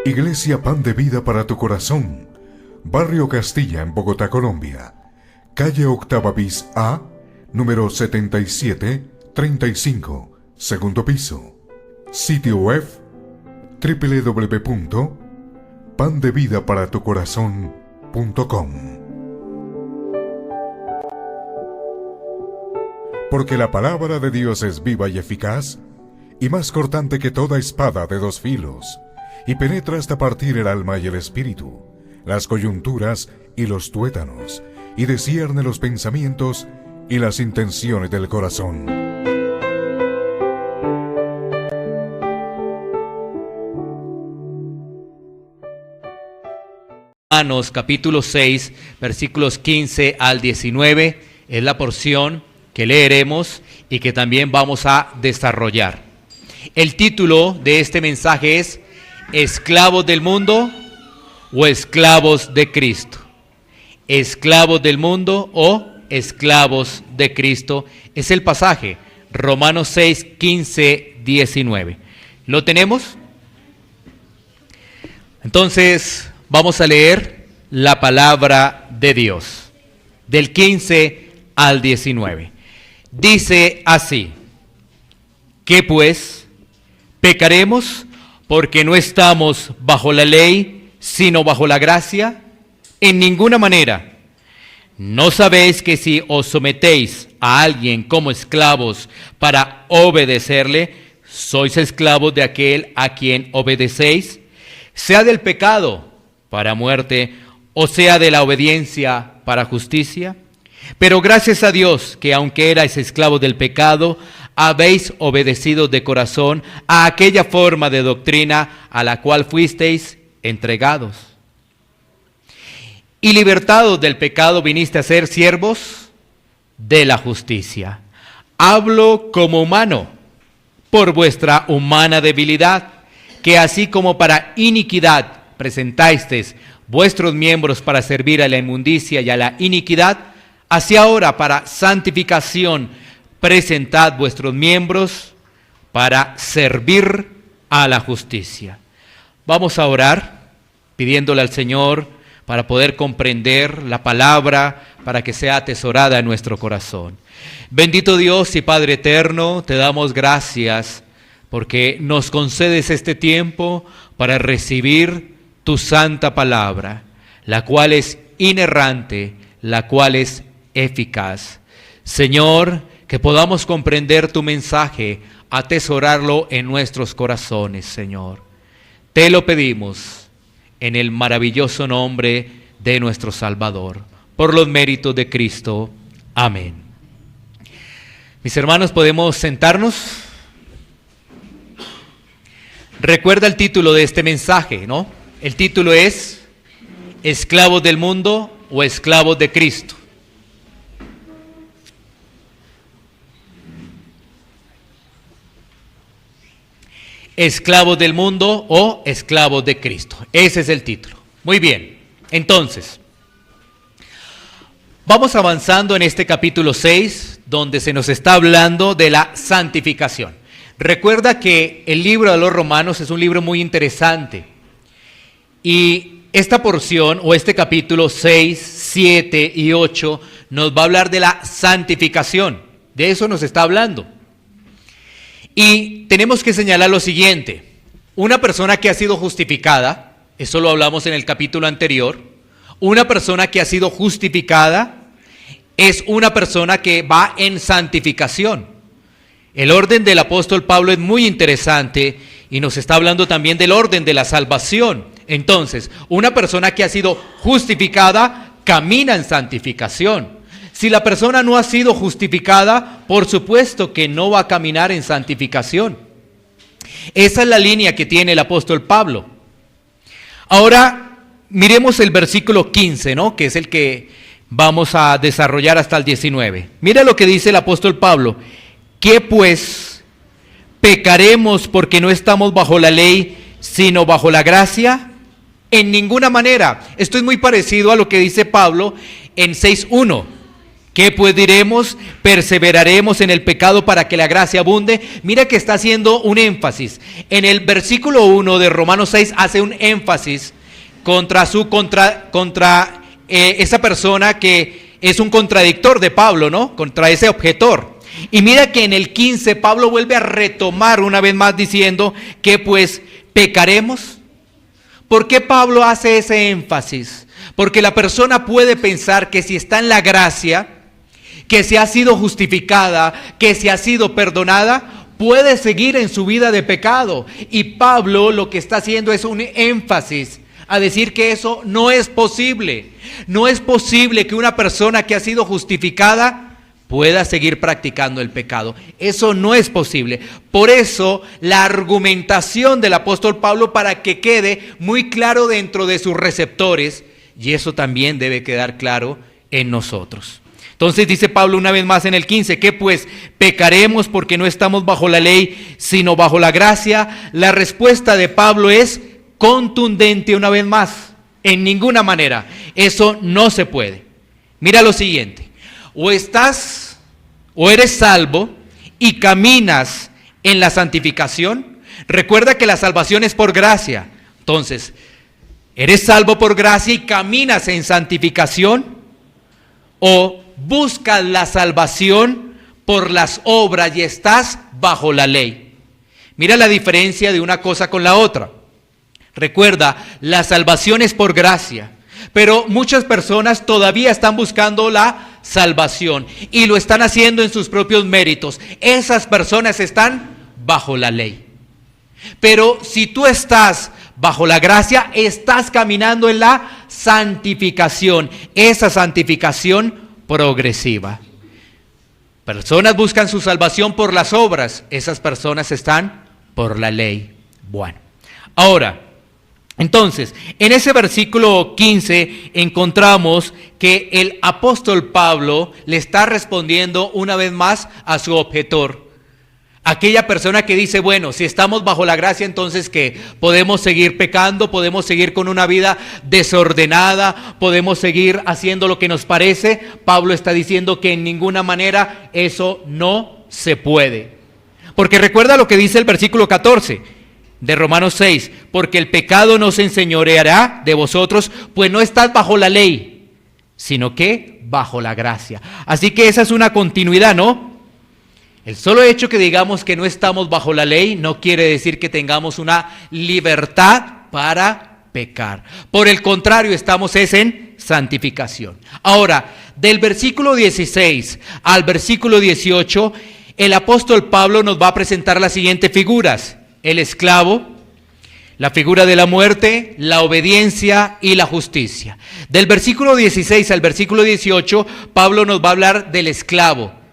Iglesia Pan de Vida para tu Corazón, Barrio Castilla en Bogotá, Colombia. Calle Octava bis A, número 7735, segundo piso. Sitio web www.pandevidaparatucorazon.com. Porque la palabra de Dios es viva y eficaz, y más cortante que toda espada de dos filos, y penetra hasta partir el alma y el espíritu, las coyunturas y los tuétanos, y discierne los pensamientos y las intenciones del corazón. Romanos capítulo 6, versículos 15 al 19, es la porción que leeremos y que también vamos a desarrollar. El título de este mensaje es ¿Esclavos del mundo o esclavos de Cristo? ¿Esclavos del mundo o esclavos de Cristo? Es el pasaje, Romanos 6, 15, 19. ¿Lo tenemos? Entonces, vamos a leer la palabra de Dios, del 15 al 19. Dice así: ¿Qué pues? ¿Pecaremos porque no estamos bajo la ley, sino bajo la gracia? En ninguna manera. ¿No sabéis que si os sometéis a alguien como esclavos para obedecerle, sois esclavos de aquel a quien obedecéis? Sea del pecado para muerte, o sea de la obediencia para justicia. Pero gracias a Dios que aunque erais esclavos del pecado, habéis obedecido de corazón a aquella forma de doctrina a la cual fuisteis entregados. Y libertados del pecado viniste a ser siervos de la justicia. Hablo como humano, por vuestra humana debilidad, que así como para iniquidad presentasteis vuestros miembros para servir a la inmundicia y a la iniquidad, así ahora para santificación presentad vuestros miembros para servir a la justicia. Vamos a orar pidiéndole al Señor para poder comprender la palabra, para que sea atesorada en nuestro corazón. Bendito Dios y Padre eterno, te damos gracias porque nos concedes este tiempo para recibir tu santa palabra, la cual es inerrante, la cual es eficaz. Señor, que podamos comprender tu mensaje, atesorarlo en nuestros corazones, Señor. Te lo pedimos en el maravilloso nombre de nuestro Salvador, por los méritos de Cristo. Amén. Mis hermanos, ¿podemos sentarnos? Recuerda el título de este mensaje, ¿no? El título es ¿Esclavos del mundo o esclavos de Cristo? ¿Esclavos del mundo o esclavos de Cristo? Ese es el título. Muy bien, entonces, vamos avanzando en este capítulo 6, donde se nos está hablando de la santificación. Recuerda que el libro de los Romanos es un libro muy interesante. Y esta porción, o este capítulo 6, 7 y 8, nos va a hablar de la santificación. De eso nos está hablando. Y tenemos que señalar lo siguiente: una persona que ha sido justificada, eso lo hablamos en el capítulo anterior, una persona que ha sido justificada es una persona que va en santificación. El orden del apóstol Pablo es muy interesante y nos está hablando también del orden de la salvación. Entonces, una persona que ha sido justificada camina en santificación. Si la persona no ha sido justificada, por supuesto que no va a caminar en santificación. Esa es la línea que tiene el apóstol Pablo. Ahora, miremos el versículo 15, ¿no? Que es el que vamos a desarrollar hasta el 19. Mira lo que dice el apóstol Pablo. ¿Qué pues? ¿Pecaremos porque no estamos bajo la ley, sino bajo la gracia? En ninguna manera. Esto es muy parecido a lo que dice Pablo en 6.1. ¿Qué pues diremos? ¿Perseveraremos en el pecado para que la gracia abunde? Mira que está haciendo un énfasis. En el versículo 1 de Romanos 6 hace un énfasis contra esa persona que es un contradictor de Pablo, ¿no? Contra ese objetor. Y mira que en el 15 Pablo vuelve a retomar una vez más diciendo que pues pecaremos. ¿Por qué Pablo hace ese énfasis? Porque la persona puede pensar que si está en la gracia, que si ha sido justificada, que si ha sido perdonada, puede seguir en su vida de pecado. Y Pablo lo que está haciendo es un énfasis a decir que eso no es posible. No es posible que una persona que ha sido justificada pueda seguir practicando el pecado. Eso no es posible. Por eso la argumentación del apóstol Pablo, para que quede muy claro dentro de sus receptores, y eso también debe quedar claro en nosotros. Entonces dice Pablo una vez más en el 15, ¿qué pues? ¿Pecaremos porque no estamos bajo la ley, sino bajo la gracia? La respuesta de Pablo es contundente una vez más, en ninguna manera. Eso no se puede. Mira lo siguiente, o eres salvo y caminas en la santificación. Recuerda que la salvación es por gracia. Entonces, ¿eres salvo por gracia y caminas en santificación? ¿O buscas la salvación por las obras y estás bajo la ley? Mira la diferencia de una cosa con la otra. Recuerda, la salvación es por gracia, pero muchas personas todavía están buscando la salvación y lo están haciendo en sus propios méritos. Esas personas están bajo la ley. Pero si tú estás bajo la gracia, estás caminando en la santificación, esa santificación progresiva. Personas buscan su salvación por las obras, esas personas están por la ley. Bueno, ahora, entonces, en ese versículo 15 encontramos que el apóstol Pablo le está respondiendo una vez más a su objetor. Aquella persona que dice, bueno, si estamos bajo la gracia, entonces ¿qué? Podemos seguir pecando, podemos seguir con una vida desordenada, podemos seguir haciendo lo que nos parece. Pablo está diciendo que en ninguna manera eso no se puede. Porque recuerda lo que dice el versículo 14 de Romanos 6, porque el pecado no se enseñoreará de vosotros, pues no estás bajo la ley, sino que bajo la gracia. Así que esa es una continuidad, ¿no? El solo hecho que digamos que no estamos bajo la ley no quiere decir que tengamos una libertad para pecar. Por el contrario, estamos en santificación. Ahora, del versículo 16 al versículo 18, el apóstol Pablo nos va a presentar las siguientes figuras: el esclavo, la figura de la muerte, la obediencia y la justicia. Del versículo 16 al versículo 18, Pablo nos va a hablar del esclavo.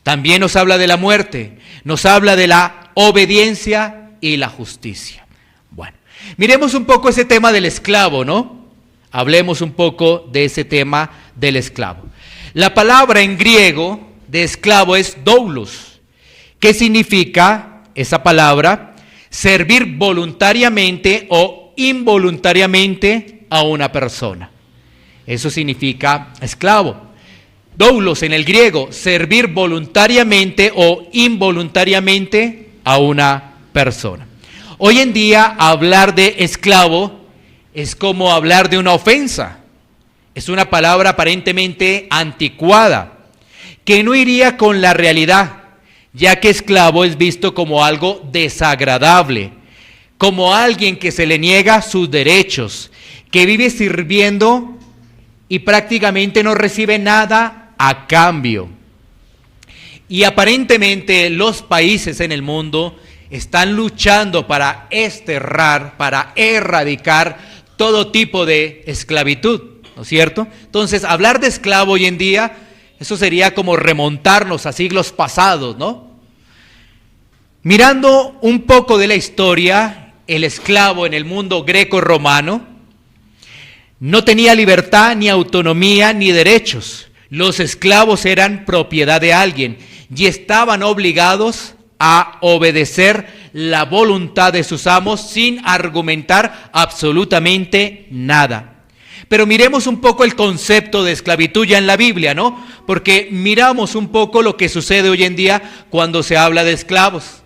También nos habla de la muerte, nos habla de la obediencia y la justicia. Bueno, miremos un poco ese tema del esclavo, ¿no? Hablemos un poco de ese tema del esclavo. La palabra en griego de esclavo es doulos. ¿Qué significa esa palabra? Servir voluntariamente o involuntariamente a una persona. Eso significa esclavo. Doulos en el griego, servir voluntariamente o involuntariamente a una persona. Hoy en día hablar de esclavo es como hablar de una ofensa. Es una palabra aparentemente anticuada, que no iría con la realidad, ya que esclavo es visto como algo desagradable, como alguien que se le niega sus derechos, que vive sirviendo y prácticamente no recibe nada a cambio. Y aparentemente los países en el mundo están luchando para desterrar, para erradicar todo tipo de esclavitud, ¿no es cierto? Entonces, hablar de esclavo hoy en día, eso sería como remontarnos a siglos pasados, ¿no? Mirando un poco de la historia, el esclavo en el mundo greco-romano no tenía libertad, ni autonomía, ni derechos. Los esclavos eran propiedad de alguien y estaban obligados a obedecer la voluntad de sus amos sin argumentar absolutamente nada. Pero miremos un poco el concepto de esclavitud ya en la Biblia, ¿no? Porque miramos un poco lo que sucede hoy en día cuando se habla de esclavos.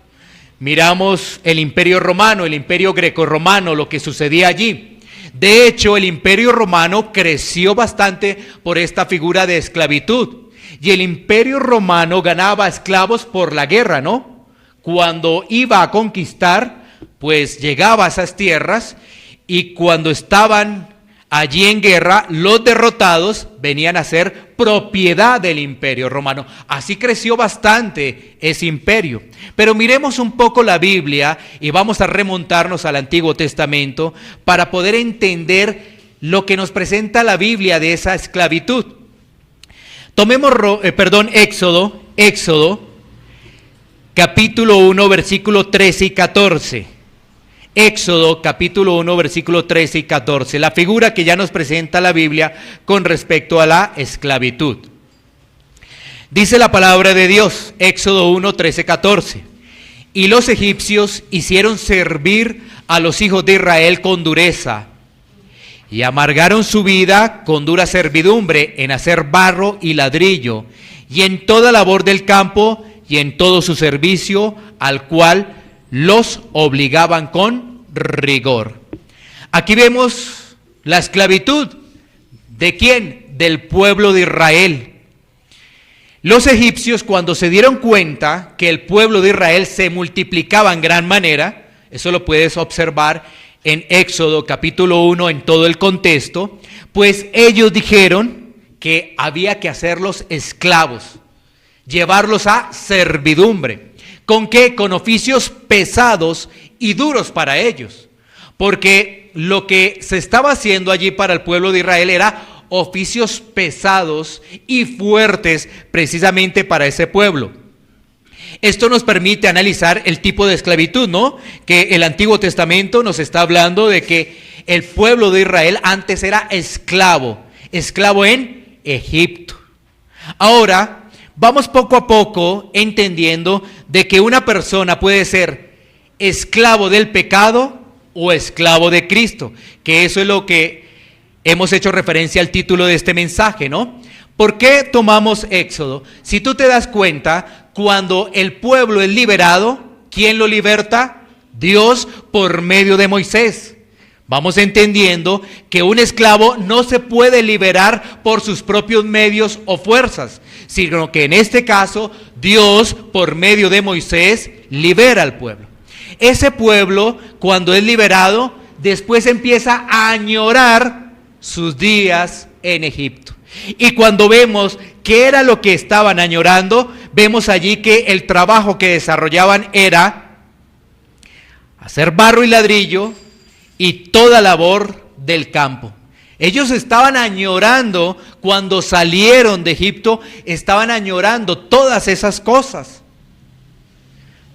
Miramos el Imperio Romano, el Imperio Grecorromano, lo que sucedía allí. De hecho, el Imperio Romano creció bastante por esta figura de esclavitud. Y el Imperio Romano ganaba esclavos por la guerra, ¿no? Cuando iba a conquistar, pues llegaba a esas tierras, y cuando estaban allí en guerra, los derrotados venían a ser propiedad del Imperio Romano. Así creció bastante ese imperio. Pero miremos un poco la Biblia y vamos a remontarnos al Antiguo Testamento para poder entender lo que nos presenta la Biblia de esa esclavitud. Tomemos, Éxodo, capítulo 1, versículo 13 y 14. Éxodo capítulo 1, versículo 13 y 14, la figura que ya nos presenta la Biblia con respecto a la esclavitud. Dice la palabra de Dios, Éxodo 1, 13, 14. Y los egipcios hicieron servir a los hijos de Israel con dureza, y amargaron su vida con dura servidumbre en hacer barro y ladrillo, y en toda labor del campo, y en todo su servicio, al cual los obligaban con rigor. Aquí vemos la esclavitud. ¿De quién? Del pueblo de Israel. Los egipcios, cuando se dieron cuenta que el pueblo de Israel se multiplicaba en gran manera, eso lo puedes observar en Éxodo capítulo 1 en todo el contexto, pues ellos dijeron que había que hacerlos esclavos, llevarlos a servidumbre. ¿Con qué? Con oficios pesados y duros para ellos. Porque lo que se estaba haciendo allí para el pueblo de Israel era oficios pesados y fuertes precisamente para ese pueblo. Esto nos permite analizar el tipo de esclavitud, ¿no? Que el Antiguo Testamento nos está hablando de que el pueblo de Israel antes era esclavo en Egipto. Ahora, vamos poco a poco entendiendo de que una persona puede ser esclavo del pecado o esclavo de Cristo, que eso es lo que hemos hecho referencia al título de este mensaje, ¿no? ¿Por qué tomamos Éxodo? Si tú te das cuenta, cuando el pueblo es liberado, ¿quién lo liberta? Dios por medio de Moisés. Vamos entendiendo que un esclavo no se puede liberar por sus propios medios o fuerzas, sino que en este caso Dios por medio de Moisés libera al pueblo. Ese pueblo, cuando es liberado, después empieza a añorar sus días en Egipto. Y cuando vemos qué era lo que estaban añorando, vemos allí que el trabajo que desarrollaban era hacer barro y ladrillo y toda labor del campo. Ellos estaban añorando, cuando salieron de Egipto, estaban añorando todas esas cosas.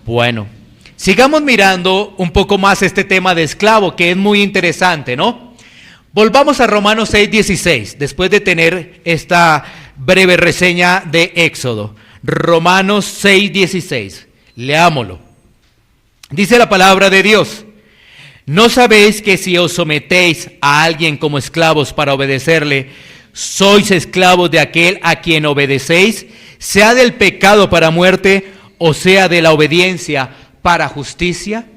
Bueno, sigamos mirando un poco más este tema de esclavo, que es muy interesante, ¿no? Volvamos a Romanos 6:16, después de tener esta breve reseña de Éxodo. Romanos 6:16, leámoslo. Dice la palabra de Dios: ¿no sabéis que si os sometéis a alguien como esclavos para obedecerle, sois esclavos de aquel a quien obedecéis, sea del pecado para muerte o sea de la obediencia para justicia?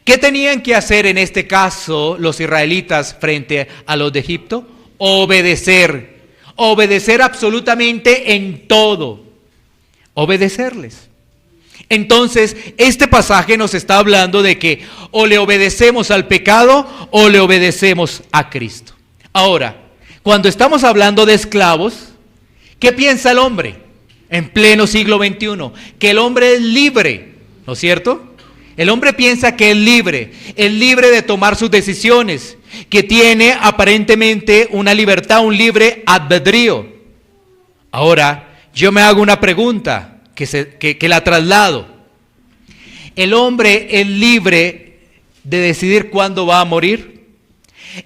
¿Qué tenían que hacer en este caso los israelitas frente a los de Egipto? Obedecer absolutamente en todo, obedecerles. Entonces, este pasaje nos está hablando de que o le obedecemos al pecado o le obedecemos a Cristo. Ahora, cuando estamos hablando de esclavos, ¿qué piensa el hombre en pleno siglo XXI? Que el hombre es libre, ¿no es cierto? El hombre piensa que es libre de tomar sus decisiones, que tiene aparentemente una libertad, un libre albedrío. Ahora, yo me hago una pregunta que la traslado. ¿El hombre es libre de decidir cuándo va a morir?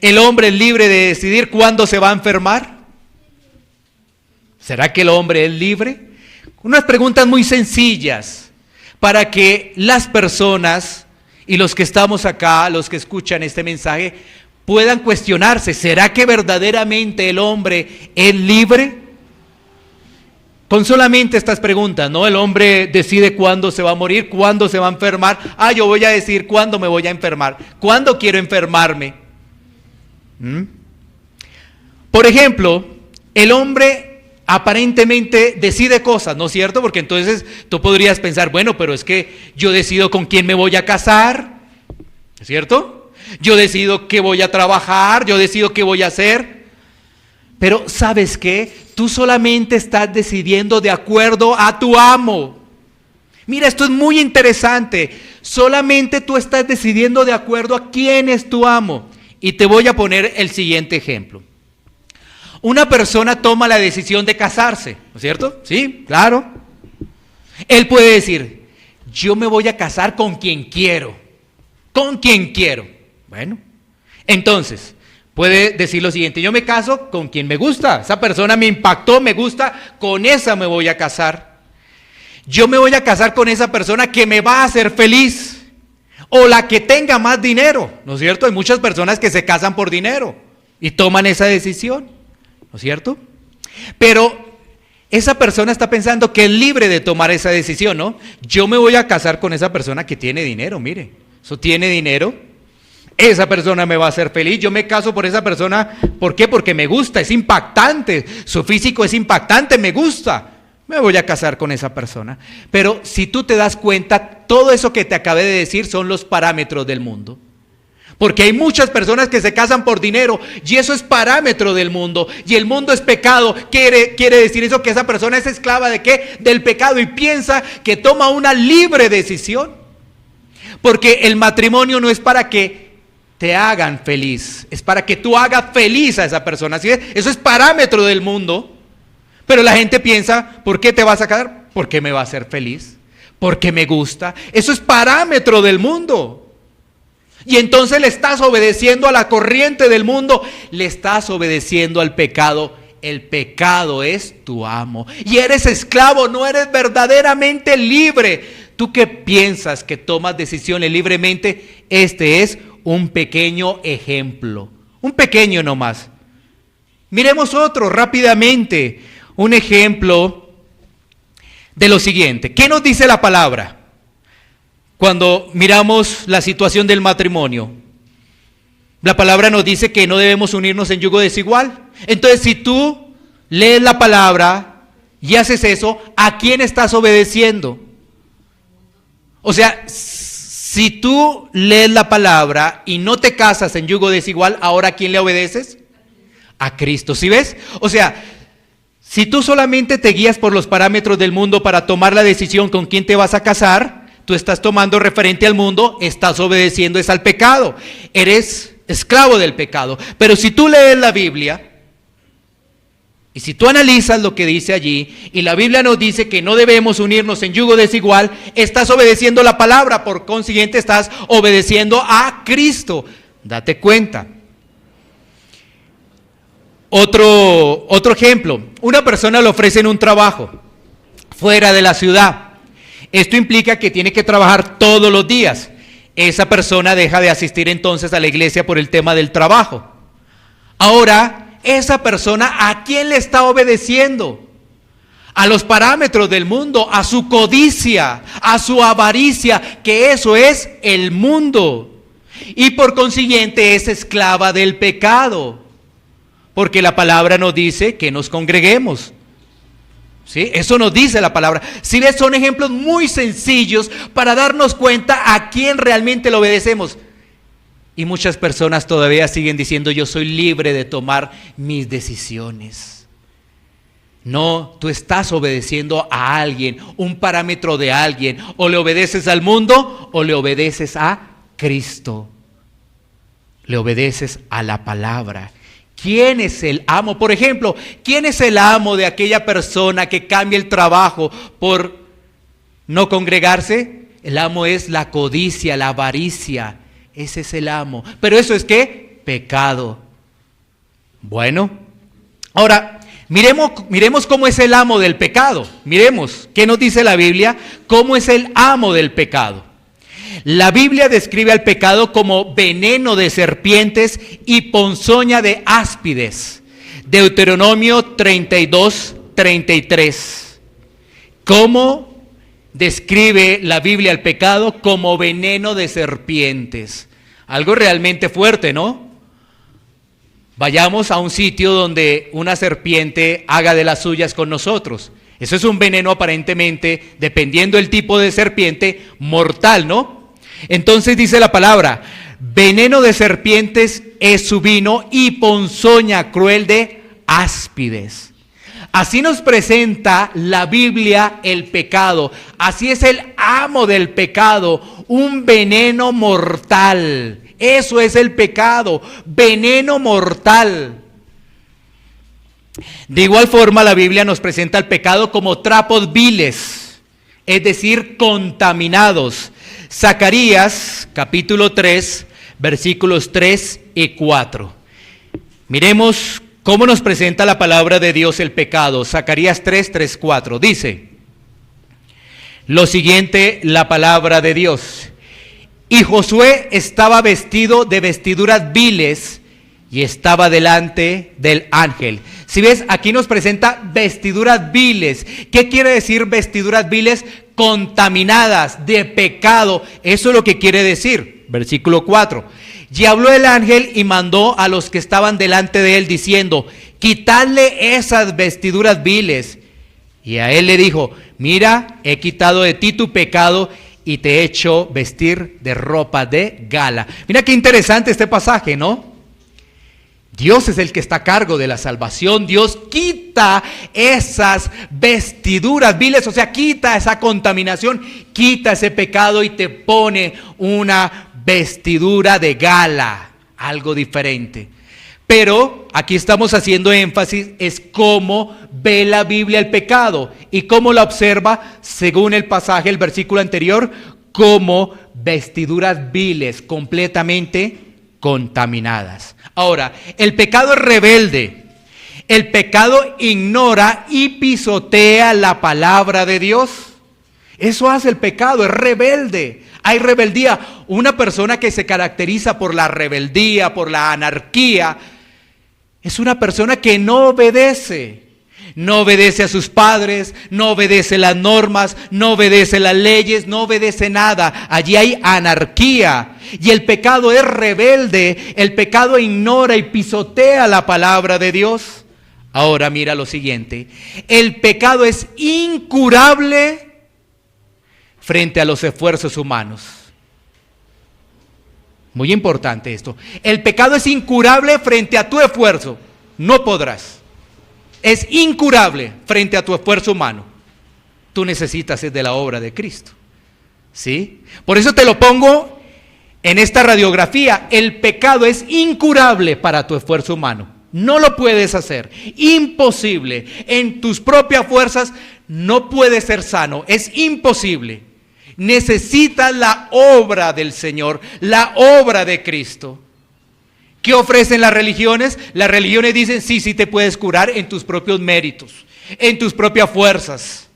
¿El hombre es libre de decidir cuándo se va a enfermar? ¿Será que el hombre es libre? Unas preguntas muy sencillas para que las personas y los que estamos acá, los que escuchan este mensaje, puedan cuestionarse, ¿será que verdaderamente el hombre es libre? Con solamente estas preguntas, ¿no? El hombre decide cuándo se va a morir, cuándo se va a enfermar. Yo voy a decir cuándo me voy a enfermar, cuándo quiero enfermarme. Por ejemplo, el hombre aparentemente decide cosas, ¿no es cierto? Porque entonces tú podrías pensar, bueno, pero es que yo decido con quién me voy a casar, ¿es cierto? Yo decido qué voy a trabajar, yo decido qué voy a hacer. Pero ¿sabes qué? Tú solamente estás decidiendo de acuerdo a tu amo. Mira, esto es muy interesante. Solamente tú estás decidiendo de acuerdo a quién es tu amo. Y te voy a poner el siguiente ejemplo. Una persona toma la decisión de casarse, ¿no es cierto? Sí, claro. Él puede decir, yo me voy a casar con quien quiero. Con quien quiero. Bueno, entonces, puede decir lo siguiente, yo me caso con quien me gusta, esa persona me impactó, me gusta, con esa me voy a casar. Yo me voy a casar con esa persona que me va a hacer feliz, o la que tenga más dinero, ¿no es cierto? Hay muchas personas que se casan por dinero y toman esa decisión, ¿no es cierto? Pero esa persona está pensando que es libre de tomar esa decisión, ¿no? Yo me voy a casar con esa persona que tiene dinero, mire, eso tiene dinero. Esa persona me va a hacer feliz, yo me caso por esa persona, ¿por qué? Porque me gusta, es impactante, su físico es impactante, me gusta, me voy a casar con esa persona. Pero si tú te das cuenta, todo eso que te acabé de decir son los parámetros del mundo. Porque hay muchas personas que se casan por dinero y eso es parámetro del mundo. Y el mundo es pecado, quiere decir eso que esa persona es esclava ¿de qué? Del pecado y piensa que toma una libre decisión. Porque el matrimonio no es para que te hagan feliz, es para que tú hagas feliz a esa persona. ¿Sí? Eso es parámetro del mundo, pero la gente piensa, ¿por qué te vas a casar? Porque me va a hacer feliz, porque me gusta. Eso es parámetro del mundo. Y entonces le estás obedeciendo a la corriente del mundo, le estás obedeciendo al pecado. El pecado es tu amo y eres esclavo, no eres verdaderamente libre. ¿Tú qué piensas que tomas decisiones libremente? Este es un pequeño ejemplo, un pequeño nomás. Miremos otro rápidamente, un ejemplo de lo siguiente. ¿Qué nos dice la palabra cuando miramos la situación del matrimonio? La palabra nos dice que no debemos unirnos en yugo desigual. Entonces, si tú lees la palabra y haces eso, ¿a quién estás obedeciendo? O sea, si tú lees la palabra y no te casas en yugo desigual, ¿ahora a quién le obedeces? A Cristo, ¿sí ves? O sea, si tú solamente te guías por los parámetros del mundo para tomar la decisión con quién te vas a casar, tú estás tomando referente al mundo, estás obedeciendo es al pecado, eres esclavo del pecado. Pero si tú lees la Biblia, y si tú analizas lo que dice allí, y la Biblia nos dice que no debemos unirnos en yugo desigual, estás obedeciendo la palabra, por consiguiente estás obedeciendo a Cristo. Date cuenta. Otro ejemplo, una persona le ofrecen un trabajo fuera de la ciudad. Esto implica que tiene que trabajar todos los días. Esa persona deja de asistir entonces a la iglesia por el tema del trabajo. Ahora, esa persona, ¿a quién le está obedeciendo? A los parámetros del mundo, a su codicia, a su avaricia, que eso es el mundo. Y por consiguiente es esclava del pecado. Porque la palabra nos dice que nos congreguemos. ¿Sí? Eso nos dice la palabra. Si ves, son ejemplos muy sencillos para darnos cuenta a quién realmente le obedecemos. Y muchas personas todavía siguen diciendo, yo soy libre de tomar mis decisiones. No, tú estás obedeciendo a alguien, un parámetro de alguien. O le obedeces al mundo o le obedeces a Cristo. Le obedeces a la palabra. ¿Quién es el amo? Por ejemplo, ¿quién es el amo de aquella persona que cambia el trabajo por no congregarse? El amo es la codicia, la avaricia. Ese es el amo. Pero eso es ¿qué? Pecado. Bueno, ahora miremos cómo es el amo del pecado. Miremos, ¿qué nos dice la Biblia? ¿Cómo es el amo del pecado? La Biblia describe al pecado como veneno de serpientes y ponzoña de áspides. Deuteronomio 32, 33. ¿Cómo describe la Biblia al pecado? Como veneno de serpientes. Algo realmente fuerte, ¿no? Vayamos a un sitio donde una serpiente haga de las suyas con nosotros. Eso es un veneno aparentemente, dependiendo del tipo de serpiente, mortal, ¿no? Entonces dice la palabra, veneno de serpientes es su vino y ponzoña cruel de áspides. Así nos presenta la Biblia el pecado. Así es el amo del pecado, un veneno mortal. Eso es el pecado, veneno mortal. De igual forma, la Biblia nos presenta el pecado como trapos viles, es decir, contaminados. Zacarías, capítulo 3, versículos 3 y 4. Miremos cómo nos presenta la palabra de Dios el pecado. Zacarías 3, 3, 4. Dice lo siguiente, la palabra de Dios. Y Josué estaba vestido de vestiduras viles y estaba delante del ángel. Si ves, aquí nos presenta vestiduras viles. ¿Qué quiere decir vestiduras viles? Contaminadas, de pecado. Eso es lo que quiere decir. Versículo 4. Y habló el ángel y mandó a los que estaban delante de él diciendo, quitadle esas vestiduras viles. Y a él le dijo, mira, he quitado de ti tu pecado y te he hecho vestir de ropa de gala. Mira qué interesante este pasaje, ¿no? Dios es el que está a cargo de la salvación. Dios quita esas vestiduras viles, o sea, quita esa contaminación, quita ese pecado y te pone una vestidura de gala, algo diferente. Pero aquí estamos haciendo énfasis, es cómo ve la Biblia el pecado y cómo la observa, según el pasaje, el versículo anterior, como vestiduras viles, completamente contaminadas. Ahora, el pecado es rebelde, el pecado ignora y pisotea la palabra de Dios. Eso hace el pecado, es rebelde. Hay rebeldía. Una persona que se caracteriza por la rebeldía, por la anarquía, es una persona que no obedece. No obedece a sus padres, no obedece las normas, no obedece las leyes, no obedece nada. Allí hay anarquía. Y el pecado es rebelde, el pecado ignora y pisotea la palabra de Dios. Ahora mira lo siguiente, el pecado es incurable frente a los esfuerzos humanos. Muy importante esto. El pecado es incurable frente a tu esfuerzo. No podrás. Es incurable frente a tu esfuerzo humano. Tú necesitas de la obra de Cristo. ¿Sí? Por eso te lo pongo en esta radiografía. El pecado es incurable para tu esfuerzo humano. No lo puedes hacer. Imposible. En tus propias fuerzas no puedes ser sano. Es imposible. Necesitas la obra del Señor, la obra de Cristo. ¿Qué ofrecen las religiones? Las religiones dicen, sí te puedes curar en tus propios méritos, en tus propias fuerzas.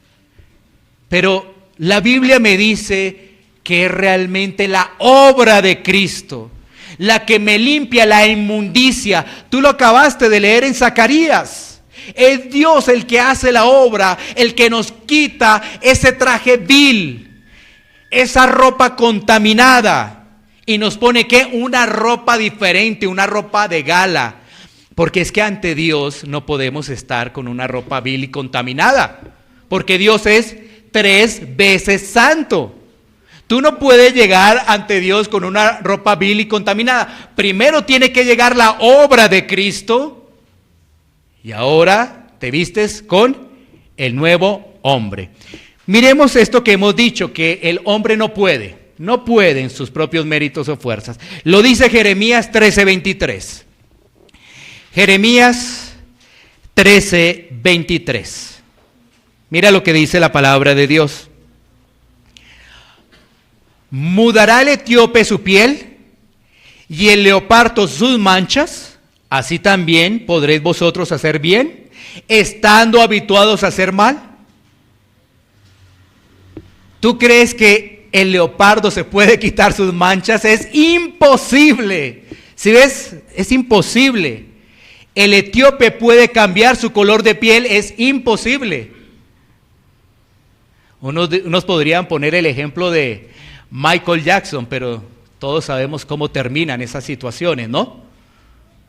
Pero la Biblia me dice que es realmente la obra de Cristo, la que me limpia la inmundicia. Tú lo acabaste de leer en Zacarías. Es Dios el que hace la obra, el que nos quita ese traje vil, esa ropa contaminada, y nos pone ¿qué? Una ropa diferente, una ropa de gala, porque es que ante Dios no podemos estar con una ropa vil y contaminada, porque Dios es 3 veces santo. Tú no puedes llegar ante Dios con una ropa vil y contaminada. Primero tiene que llegar la obra de Cristo, y ahora te vistes con el nuevo hombre. Miremos esto que hemos dicho, que el hombre no puede en sus propios méritos o fuerzas. Lo dice Jeremías 13:23. Jeremías 13:23. Mira lo que dice la palabra de Dios. Mudará el etíope su piel y el leopardo sus manchas, así también podréis vosotros hacer bien, estando habituados a hacer mal. ¿Tú crees que el leopardo se puede quitar sus manchas, es imposible. ¿Sí ves? Es imposible. El etíope puede cambiar su color de piel, es imposible. Unos podrían poner el ejemplo de Michael Jackson, pero todos sabemos cómo terminan esas situaciones, ¿no?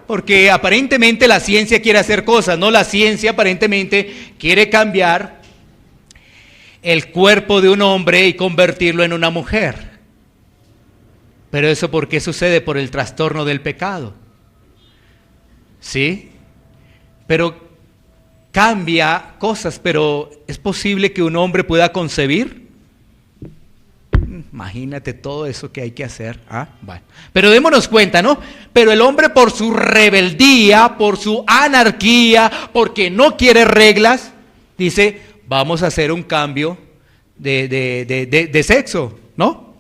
Porque aparentemente la ciencia quiere hacer cosas, ¿no? La ciencia aparentemente quiere cambiar el cuerpo de un hombre y convertirlo en una mujer. Pero eso, ¿por qué sucede? Por el trastorno del pecado. ¿Sí? Pero cambia cosas, pero ¿es posible que un hombre pueda concebir? Imagínate todo eso que hay que hacer. Bueno. Pero démonos cuenta, ¿no? Pero el hombre, por su rebeldía, por su anarquía, porque no quiere reglas, dice, vamos a hacer un cambio de sexo, ¿no?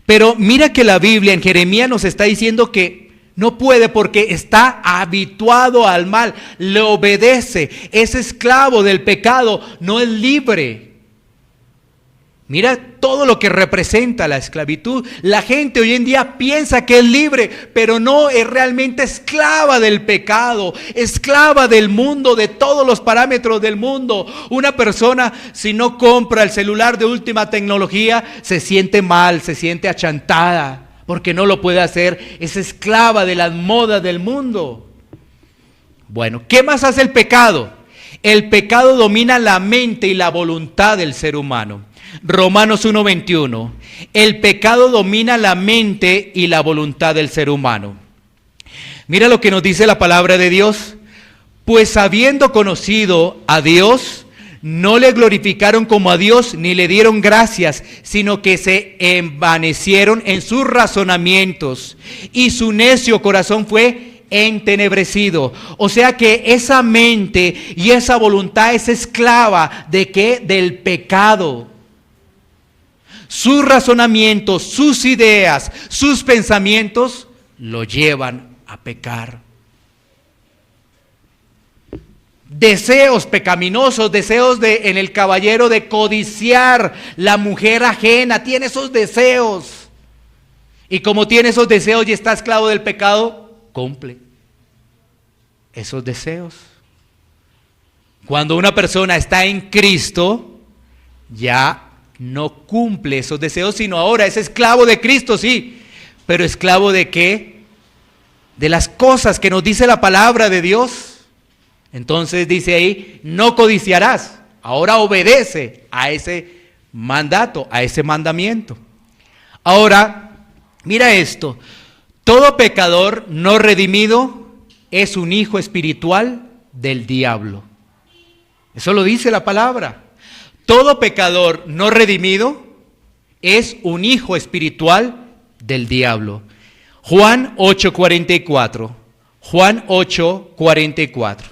Pero mira que la Biblia en Jeremías nos está diciendo que no puede porque está habituado al mal, le obedece, es esclavo del pecado, no es libre. Mira todo lo que representa la esclavitud. La gente hoy en día piensa que es libre, pero no, es realmente esclava del pecado, esclava del mundo, de todos los parámetros del mundo. Una persona, si no compra el celular de última tecnología, se siente mal, se siente achantada, porque no lo puede hacer, es esclava de las modas del mundo. Bueno, ¿qué más hace el pecado? El pecado domina la mente y la voluntad del ser humano. Romanos 1:21. El pecado domina la mente y la voluntad del ser humano. Mira lo que nos dice la palabra de Dios. Pues habiendo conocido a Dios, no le glorificaron como a Dios ni le dieron gracias, sino que se envanecieron en sus razonamientos y su necio corazón fue entenebrecido. O sea que esa mente y esa voluntad es esclava ¿de qué? Del pecado. Sus razonamientos, sus ideas, sus pensamientos lo llevan a pecar. Deseos pecaminosos, deseos en el caballero de codiciar la mujer ajena, tiene esos deseos. Y como tiene esos deseos y está esclavo del pecado, cumple esos deseos. Cuando una persona está en Cristo, ya no cumple esos deseos, sino ahora es esclavo de Cristo, sí, pero esclavo ¿de qué? De las cosas que nos dice la palabra de Dios. Entonces dice ahí, no codiciarás. Ahora obedece a ese mandato, a ese mandamiento. Ahora, mira esto, todo pecador no redimido es un hijo espiritual del diablo. Eso lo dice la palabra. Todo pecador no redimido es un hijo espiritual del diablo. Juan 8:44. Juan 8:44.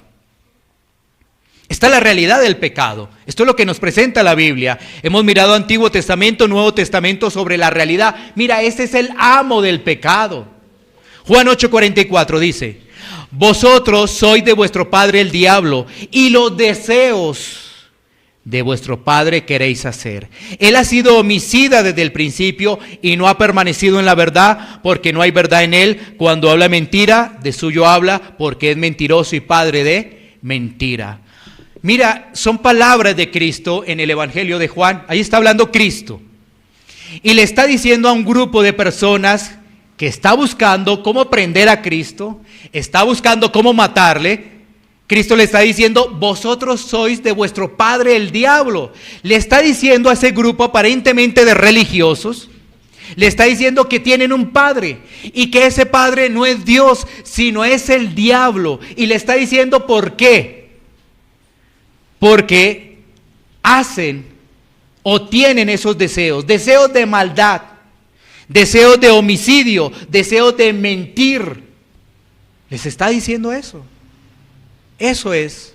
Esta es la realidad del pecado. Esto es lo que nos presenta la Biblia. Hemos mirado Antiguo Testamento, Nuevo Testamento sobre la realidad. Mira, ese es el amo del pecado. Juan 8:44 dice, vosotros sois de vuestro padre el diablo y los deseos de vuestro padre queréis hacer. Él ha sido homicida desde el principio y no ha permanecido en la verdad, porque no hay verdad en él. Cuando habla mentira, de suyo habla, porque es mentiroso y padre de mentira. Mira, son palabras de Cristo en el Evangelio de Juan. Ahí está hablando Cristo. Y le está diciendo a un grupo de personas que está buscando cómo prender a Cristo, está buscando cómo matarle. Cristo le está diciendo, vosotros sois de vuestro padre el diablo. Le está diciendo a ese grupo aparentemente de religiosos, le está diciendo que tienen un padre y que ese padre no es Dios, sino es el diablo. Y le está diciendo ¿por qué? Porque hacen o tienen esos deseos, deseos de maldad, deseos de homicidio, deseos de mentir. Les está diciendo eso. Eso es.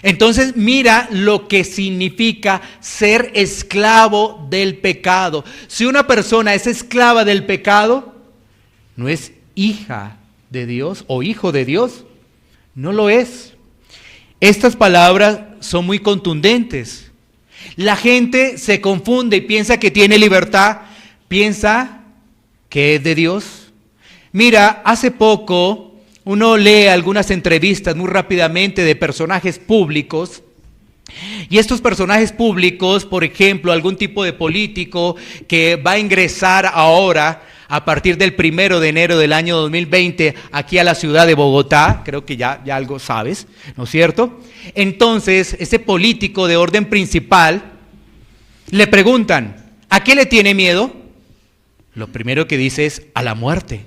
Entonces mira lo que significa ser esclavo del pecado. Si una persona es esclava del pecado, no es hija de Dios o hijo de Dios. No lo es. Estas palabras son muy contundentes. La gente se confunde y piensa que tiene libertad, piensa que es de Dios. Mira, hace poco uno lee algunas entrevistas muy rápidamente de personajes públicos. Y estos personajes públicos, por ejemplo, algún tipo de político que va a ingresar ahora a partir del 1 de enero del año 2020 aquí a la ciudad de Bogotá, creo que ya algo sabes, ¿no es cierto? Entonces, ese político de orden principal, le preguntan, ¿a qué le tiene miedo? Lo primero que dice es a la muerte.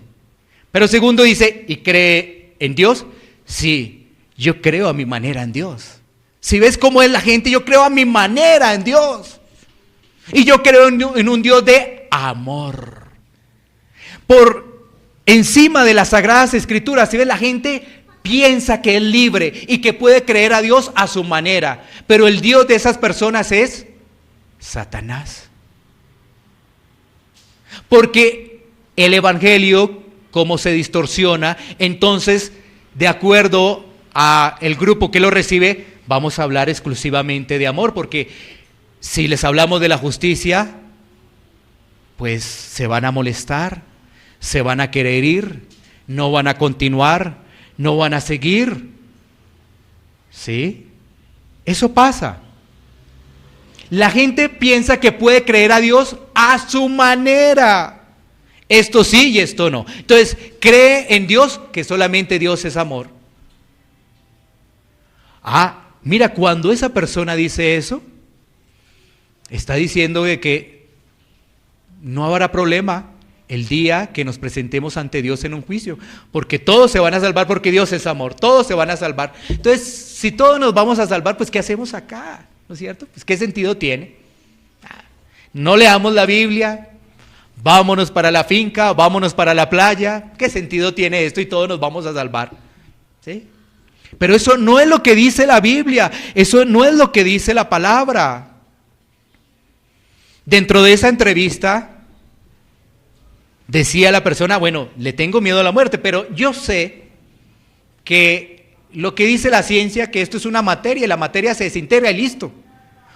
Pero segundo dice, ¿y cree en Dios? Sí, yo creo a mi manera en Dios. Si ves cómo es la gente, yo creo a mi manera en Dios. Y yo creo en un Dios de amor. Por encima de las Sagradas Escrituras, si ves, la gente piensa que es libre y que puede creer a Dios a su manera. Pero el Dios de esas personas es Satanás. Porque el Evangelio, como se distorsiona, entonces, de acuerdo a el grupo que lo recibe, vamos a hablar exclusivamente de amor, porque si les hablamos de la justicia, pues se van a molestar, se van a querer ir, no van a continuar, no van a seguir. ¿Sí? Eso pasa. La gente piensa que puede creer a Dios a su manera. Esto sí y esto no. Entonces, cree en Dios, que solamente Dios es amor. Mira, cuando esa persona dice eso, está diciendo de que no habrá problema el día que nos presentemos ante Dios en un juicio, porque todos se van a salvar porque Dios es amor, todos se van a salvar. Entonces, si todos nos vamos a salvar, pues ¿qué hacemos acá? ¿No es cierto? Pues ¿qué sentido tiene? No leamos la Biblia, vámonos para la finca, vámonos para la playa. ¿Qué sentido tiene esto y todos nos vamos a salvar? ¿Sí? Pero eso no es lo que dice la Biblia, eso no es lo que dice la palabra. Dentro de esa entrevista decía la persona, bueno, le tengo miedo a la muerte, pero yo sé que lo que dice la ciencia, que esto es una materia y la materia se desintegra y listo.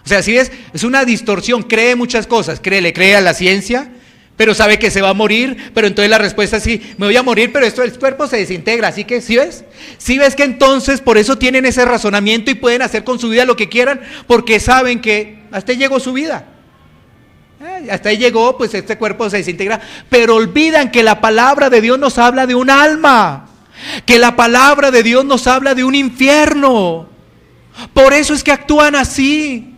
O sea, si ves, es una distorsión, cree muchas cosas, le cree a la ciencia, pero sabe que se va a morir, pero entonces la respuesta es sí, me voy a morir, pero el cuerpo se desintegra, así que ¿sí ves? ¿Sí ves que entonces por eso tienen ese razonamiento y pueden hacer con su vida lo que quieran? Porque saben que hasta ahí llegó su vida. Hasta ahí llegó, pues este cuerpo se desintegra, pero olvidan que la palabra de Dios nos habla de un alma, que la palabra de Dios nos habla de un infierno. Por eso es que actúan así.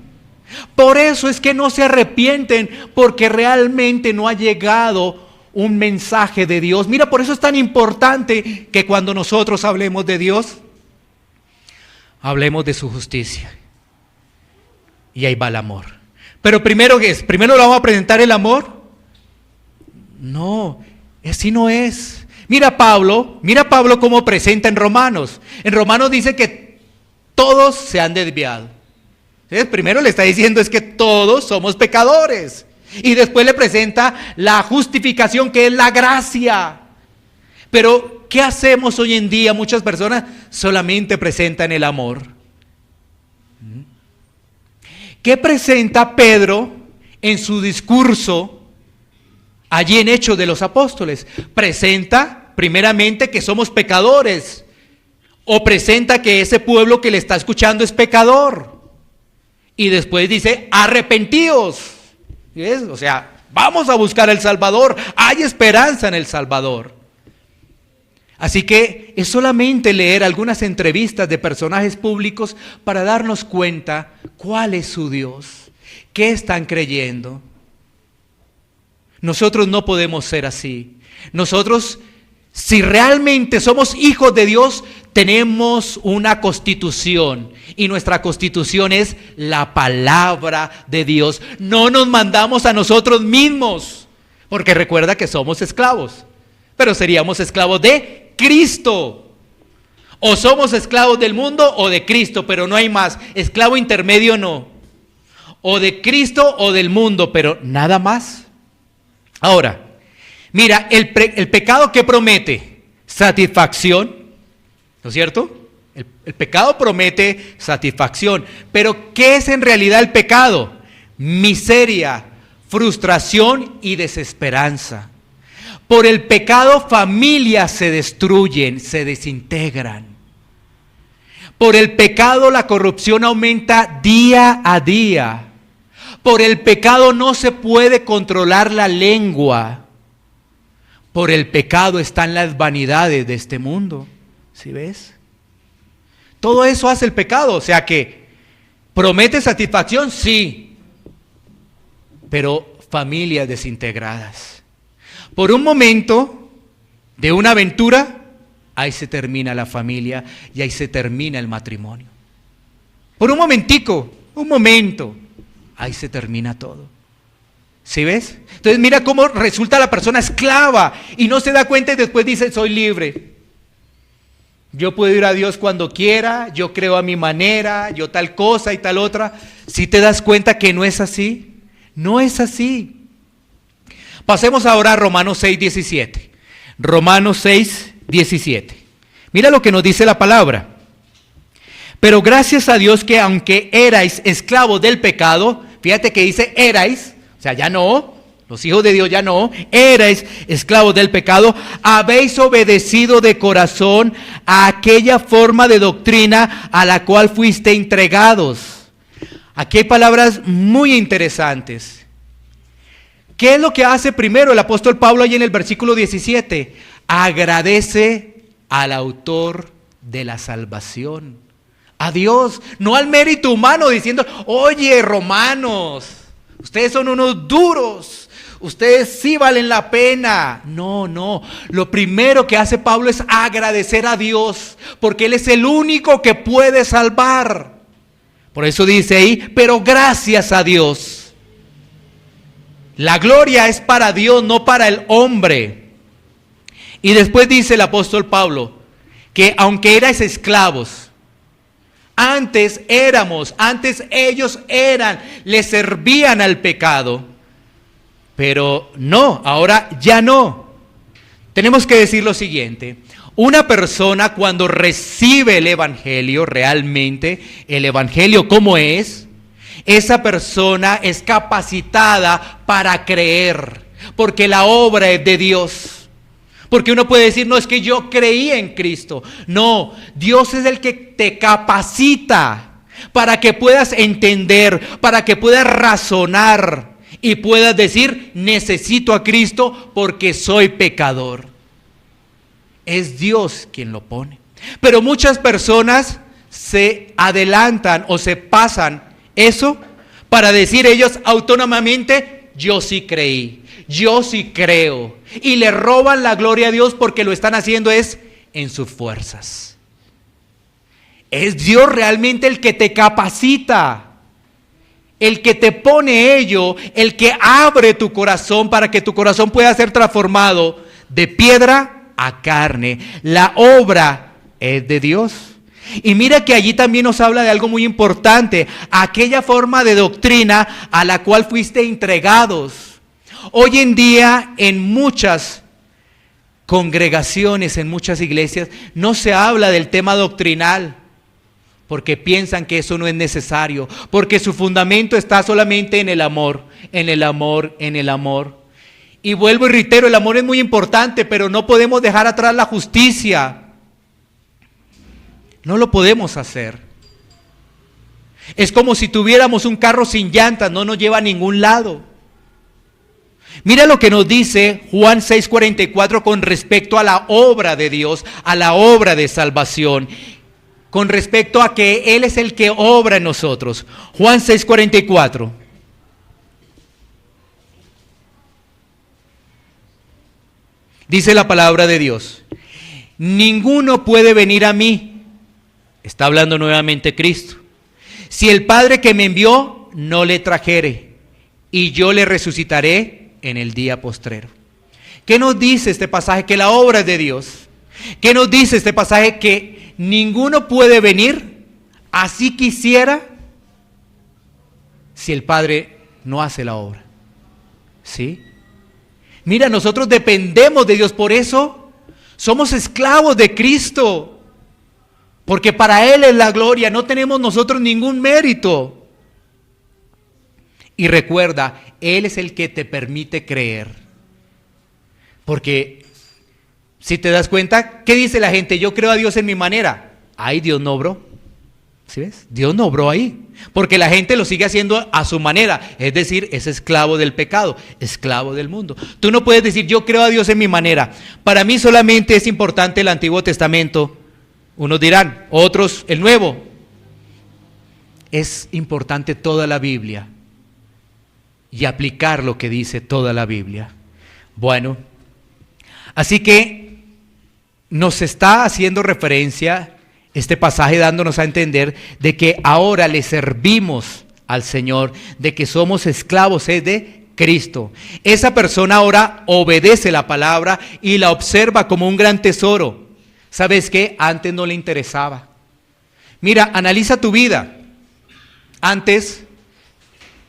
Por eso es que no se arrepienten, porque realmente no ha llegado un mensaje de Dios. Mira, por eso es tan importante que cuando nosotros hablemos de Dios, hablemos de su justicia. Y ahí va el amor. Pero primero, ¿qué es? ¿Primero le vamos a presentar el amor? No, así no es. Mira Pablo cómo presenta en Romanos. En Romanos dice que todos se han desviado. Entonces, primero le está diciendo es que todos somos pecadores. Y después le presenta la justificación, que es la gracia. Pero, ¿qué hacemos hoy en día? Muchas personas solamente presentan el amor. ¿Qué presenta Pedro en su discurso allí en Hechos de los Apóstoles? Presenta primeramente que somos pecadores, o presenta que ese pueblo que le está escuchando es pecador. Y después dice, arrepentíos. ¿Ves? O sea, vamos a buscar al Salvador. Hay esperanza en el Salvador. Así que es solamente leer algunas entrevistas de personajes públicos para darnos cuenta cuál es su Dios, qué están creyendo. Nosotros no podemos ser así. Nosotros, si realmente somos hijos de Dios, tenemos una constitución, y nuestra constitución es la palabra de Dios. No nos mandamos a nosotros mismos, porque recuerda que somos esclavos, pero seríamos esclavos de Cristo. O somos esclavos del mundo o de Cristo, pero no hay más. Esclavo intermedio no. O de Cristo o del mundo, pero nada más. Ahora, mira, el pecado que promete satisfacción, ¿no es cierto? El pecado promete satisfacción. Pero ¿qué es en realidad el pecado? Miseria, frustración y desesperanza. Por el pecado familias se destruyen, se desintegran. Por el pecado la corrupción aumenta día a día. Por el pecado no se puede controlar la lengua. Por el pecado están las vanidades de este mundo. ¿Sí ves? Todo eso hace el pecado. O sea que, ¿promete satisfacción? Sí. Pero familias desintegradas. Por un momento de una aventura, ahí se termina la familia y ahí se termina el matrimonio. Por un momentico, un momento, ahí se termina todo. ¿Sí ves? Entonces mira cómo resulta la persona esclava y no se da cuenta y después dice, soy libre. Yo puedo ir a Dios cuando quiera, yo creo a mi manera, yo tal cosa y tal otra. ¿Sí te das cuenta que no es así? No es así. Pasemos ahora a Romanos 6:17. Romanos 6:17. Mira lo que nos dice la palabra. Pero gracias a Dios que aunque erais esclavos del pecado, fíjate que dice erais, o sea, ya no, los hijos de Dios ya no, erais esclavos del pecado, habéis obedecido de corazón a aquella forma de doctrina a la cual fuiste entregados. Aquí hay palabras muy interesantes. ¿Qué es lo que hace primero el apóstol Pablo ahí en el versículo 17? Agradece al autor de la salvación, a Dios, no al mérito humano, diciendo, oye, romanos, ustedes son unos duros, ustedes sí valen la pena. No, lo primero que hace Pablo es agradecer a Dios, porque Él es el único que puede salvar. Por eso dice ahí, pero gracias a Dios. La gloria es para Dios, no para el hombre. Y después dice el apóstol Pablo, que aunque erais esclavos, antes ellos eran, le servían al pecado, pero no, ahora ya no. Tenemos que decir lo siguiente, una persona cuando recibe el evangelio realmente, el evangelio como es, esa persona es capacitada para creer, porque la obra es de Dios. Porque uno puede decir, no, es que yo creí en Cristo. No, Dios es el que te capacita para que puedas entender, para que puedas razonar y puedas decir, necesito a Cristo porque soy pecador. Es Dios quien lo pone. Pero muchas personas se adelantan o se pasan eso para decir ellos autónomamente, yo sí creí, yo sí creo. Y le roban la gloria a Dios porque lo están haciendo es en sus fuerzas. Es Dios realmente el que te capacita, el que te pone ello, el que abre tu corazón para que tu corazón pueda ser transformado de piedra a carne. La obra es de Dios. Y mira que allí también nos habla de algo muy importante, aquella forma de doctrina a la cual fuiste entregados. Hoy en día en muchas congregaciones, en muchas iglesias, no se habla del tema doctrinal, porque piensan que eso no es necesario, porque su fundamento está solamente en el amor, en el amor, en el amor. Y vuelvo y reitero, el amor es muy importante, pero no podemos dejar atrás la justicia. No lo podemos hacer. Es como si tuviéramos un carro sin llantas, no nos lleva a ningún lado. Mira lo que nos dice Juan 6:44 con respecto a la obra de Dios, a la obra de salvación, con respecto a que Él es el que obra en nosotros. Juan 6:44. Dice la palabra de Dios, ninguno puede venir a mí. Está hablando nuevamente Cristo. Si el Padre que me envió no le trajere, y yo le resucitaré en el día postrero. ¿Qué nos dice este pasaje? Que la obra es de Dios. ¿Qué nos dice este pasaje? Que ninguno puede venir, así quisiera, si el Padre no hace la obra. ¿Sí? Mira, nosotros dependemos de Dios, por eso somos esclavos de Cristo. Porque para Él es la gloria, no tenemos nosotros ningún mérito. Y recuerda, Él es el que te permite creer. Porque si te das cuenta, ¿qué dice la gente? Yo creo a Dios en mi manera. Ay, Dios no obró. ¿Sí ves? Dios no obró ahí. Porque la gente lo sigue haciendo a su manera. Es decir, es esclavo del pecado, esclavo del mundo. Tú no puedes decir, yo creo a Dios en mi manera. Para mí solamente es importante el Antiguo Testamento. Unos dirán, otros el Nuevo. Es importante toda la Biblia. Y aplicar lo que dice toda la Biblia. Bueno, así que nos está haciendo referencia este pasaje dándonos a entender de que ahora le servimos al Señor, de que somos esclavos de Cristo. Esa persona ahora obedece la palabra y la observa como un gran tesoro. ¿Sabes qué? Antes no le interesaba. Mira, analiza tu vida. Antes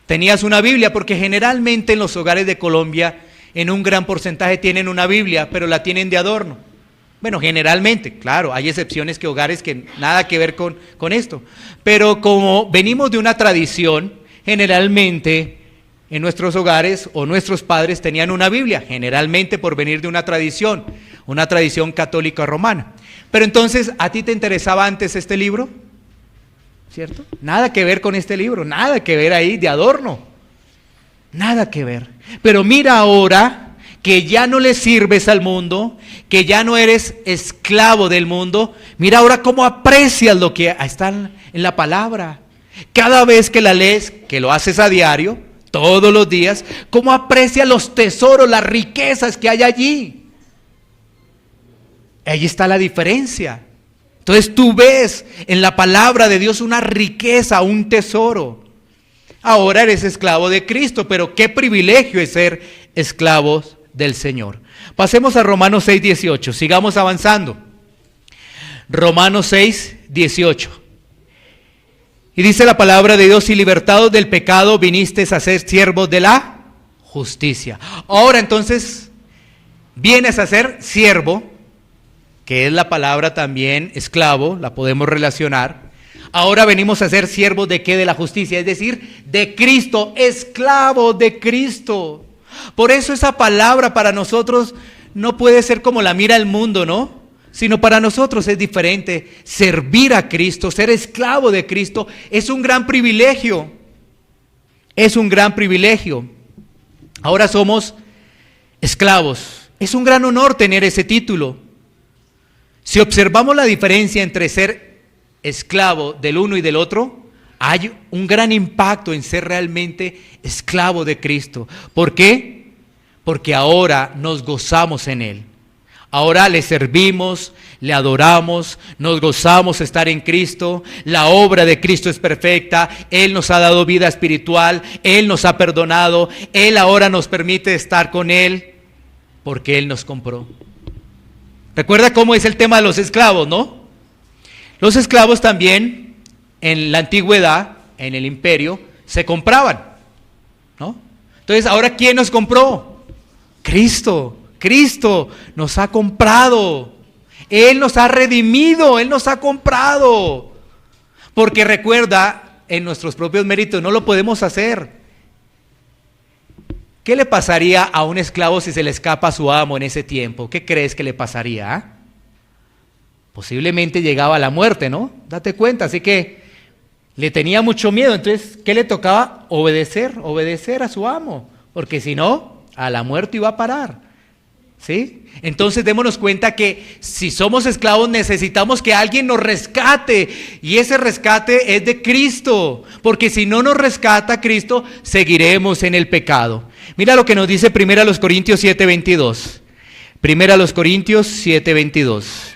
tenías una Biblia, porque generalmente en los hogares de Colombia en un gran porcentaje tienen una Biblia, pero la tienen de adorno. Bueno, generalmente, claro, hay excepciones que hogares que nada que ver con esto. Pero como venimos de una tradición, generalmente en nuestros hogares o nuestros padres tenían una Biblia, generalmente por venir de una tradición católica romana. Pero entonces, ¿a ti te interesaba antes este libro? ¿Cierto? Nada que ver con este libro, nada que ver ahí de adorno. Nada que ver. Pero mira ahora que ya no le sirves al mundo, que ya no eres esclavo del mundo. Mira ahora cómo aprecias lo que está en la palabra. Cada vez que la lees, que lo haces a diario, todos los días, cómo aprecias los tesoros, las riquezas que hay allí. Ahí está la diferencia. Entonces tú ves en la palabra de Dios una riqueza, un tesoro. Ahora eres esclavo de Cristo, pero qué privilegio es ser esclavos del Señor. Pasemos a Romanos 6, 18. Sigamos avanzando. Romanos 6, 18. Y dice la palabra de Dios: y libertados del pecado vinisteis a ser siervos de la justicia. Ahora entonces vienes a ser siervo, que es la palabra también esclavo, la podemos relacionar. Ahora venimos a ser siervos de ¿qué? De la justicia, es decir, de Cristo, esclavos de Cristo. Por eso esa palabra para nosotros no puede ser como la mira el mundo, ¿no? Sino para nosotros es diferente. Servir a Cristo, ser esclavo de Cristo, es un gran privilegio. Es un gran privilegio. Ahora somos esclavos. Es un gran honor tener ese título. Si observamos la diferencia entre ser esclavo del uno y del otro, hay un gran impacto en ser realmente esclavo de Cristo. ¿Por qué? Porque ahora nos gozamos en Él. Ahora le servimos, le adoramos, nos gozamos estar en Cristo. La obra de Cristo es perfecta. Él nos ha dado vida espiritual. Él nos ha perdonado. Él ahora nos permite estar con Él porque Él nos compró. Recuerda cómo es el tema de los esclavos, ¿no? Los esclavos también en la antigüedad, en el imperio, se compraban, ¿no? Entonces, ¿ahora quién nos compró? Cristo. Cristo nos ha comprado. Él nos ha redimido, Él nos ha comprado. Porque recuerda, en nuestros propios méritos no lo podemos hacer. ¿Qué le pasaría a un esclavo si se le escapa a su amo en ese tiempo? ¿Qué crees que le pasaría? Posiblemente llegaba a la muerte, ¿no? Date cuenta, así que le tenía mucho miedo. Entonces, ¿qué le tocaba? Obedecer a su amo, porque si no, a la muerte iba a parar, ¿sí? Entonces démonos cuenta que si somos esclavos necesitamos que alguien nos rescate, y ese rescate es de Cristo, porque si no nos rescata Cristo, seguiremos en el pecado. Mira lo que nos dice 1 Corintios 7:22. 1 Corintios 7:22.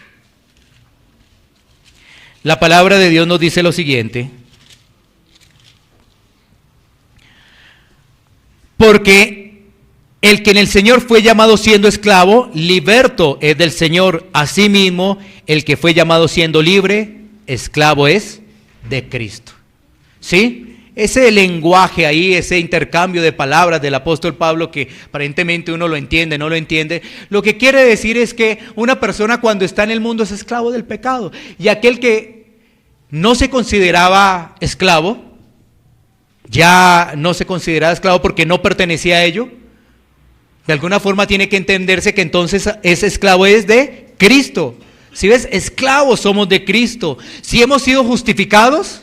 La palabra de Dios nos dice lo siguiente: porque el que en el Señor fue llamado siendo esclavo, liberto es del Señor. Asimismo, el que fue llamado siendo libre, esclavo es de Cristo. ¿Sí? ese lenguaje ahí, ese intercambio de palabras del apóstol Pablo que aparentemente uno lo entiende, no lo entiende, lo que quiere decir es que una persona cuando está en el mundo es esclavo del pecado. Y aquel que no se consideraba esclavo, ya no se consideraba esclavo porque no pertenecía a ello, de alguna forma tiene que entenderse que entonces ese esclavo es de Cristo. Si ves, esclavos somos de Cristo. Si hemos sido justificados,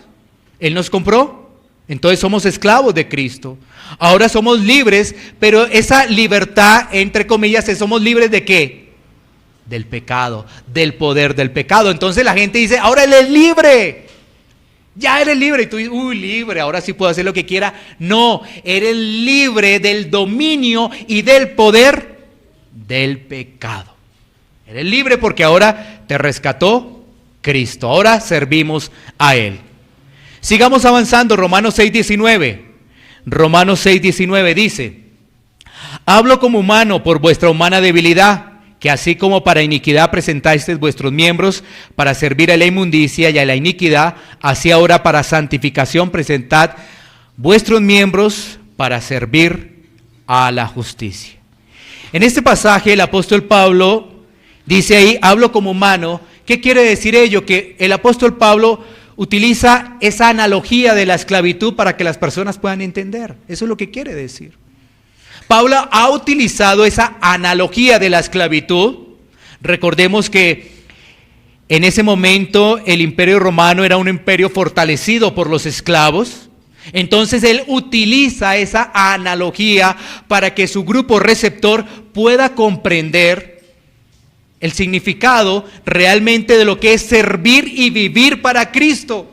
Él nos compró, entonces somos esclavos de Cristo. Ahora somos libres, pero esa libertad, entre comillas, somos libres ¿de qué? Del pecado, del poder del pecado. Entonces la gente dice, ahora Él es libre. Ya eres libre. Y tú dices, uy, libre, ahora sí puedo hacer lo que quiera. No, eres libre del dominio y del poder del pecado. Eres libre porque ahora te rescató Cristo. Ahora servimos a Él. Sigamos avanzando. Romanos 6:19. Romanos 6:19 dice: hablo como humano por vuestra humana debilidad, que así como para iniquidad presentasteis vuestros miembros para servir a la inmundicia y a la iniquidad, así ahora para santificación presentad vuestros miembros para servir a la justicia. En este pasaje el apóstol Pablo dice ahí, hablo como humano. ¿Qué quiere decir ello? Que el apóstol Pablo utiliza esa analogía de la esclavitud para que las personas puedan entender. Eso es lo que quiere decir. Pablo ha utilizado esa analogía de la esclavitud. Recordemos que en ese momento el imperio romano era un imperio fortalecido por los esclavos. Entonces él utiliza esa analogía para que su grupo receptor pueda comprender el significado realmente de lo que es servir y vivir para Cristo.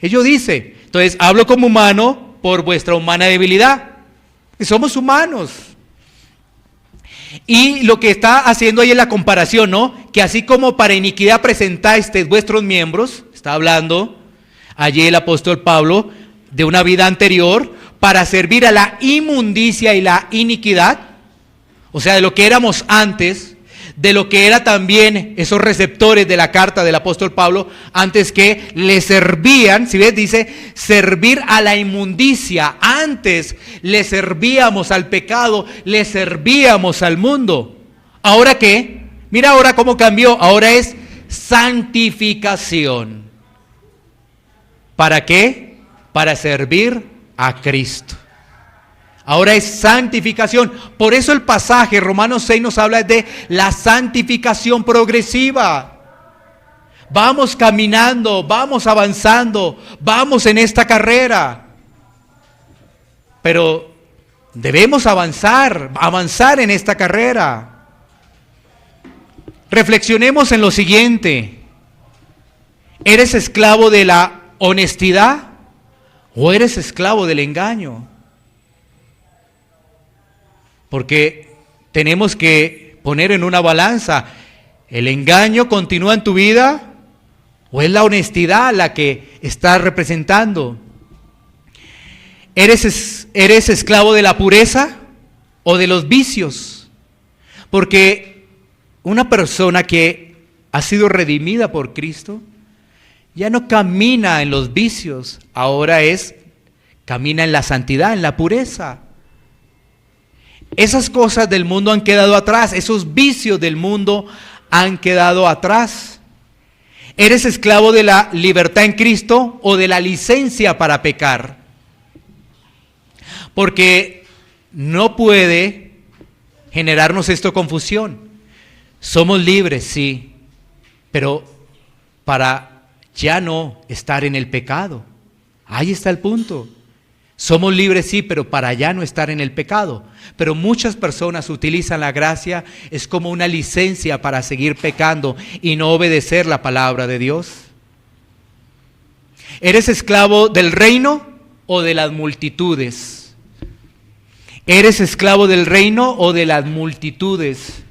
Ello dice, entonces hablo como humano por vuestra humana debilidad. Somos humanos. Y lo que está haciendo ahí es la comparación, ¿no? Que así como para iniquidad presentasteis vuestros miembros, está hablando allí el apóstol Pablo de una vida anterior, para servir a la inmundicia y la iniquidad, o sea, de lo que éramos antes, de lo que era también esos receptores de la carta del apóstol Pablo, antes que le servían, si ves, dice, servir a la inmundicia. Antes le servíamos al pecado, le servíamos al mundo. ¿Ahora qué? Mira ahora cómo cambió, ahora es santificación. ¿Para qué? Para servir a Cristo. Ahora es santificación. Por eso el pasaje, Romanos 6, nos habla de la santificación progresiva. Vamos caminando, vamos avanzando, vamos en esta carrera. Pero debemos avanzar en esta carrera. Reflexionemos en lo siguiente. ¿Eres esclavo de la honestidad o eres esclavo del engaño? Porque tenemos que poner en una balanza, ¿el engaño continúa en tu vida o es la honestidad la que estás representando? ¿Eres esclavo de la pureza o de los vicios? Porque una persona que ha sido redimida por Cristo ya no camina en los vicios, ahora camina en la santidad, en la pureza. Esas cosas del mundo han quedado atrás, esos vicios del mundo han quedado atrás. ¿Eres esclavo de la libertad en Cristo o de la licencia para pecar? Porque no puede generarnos esto confusión. Somos libres, sí, pero para ya no estar en el pecado. Ahí está el punto. Somos libres, sí, pero para ya no estar en el pecado. Pero muchas personas utilizan la gracia es como una licencia para seguir pecando y no obedecer la palabra de Dios. ¿Eres esclavo del reino o de las multitudes? ¿Eres esclavo del reino o de las multitudes?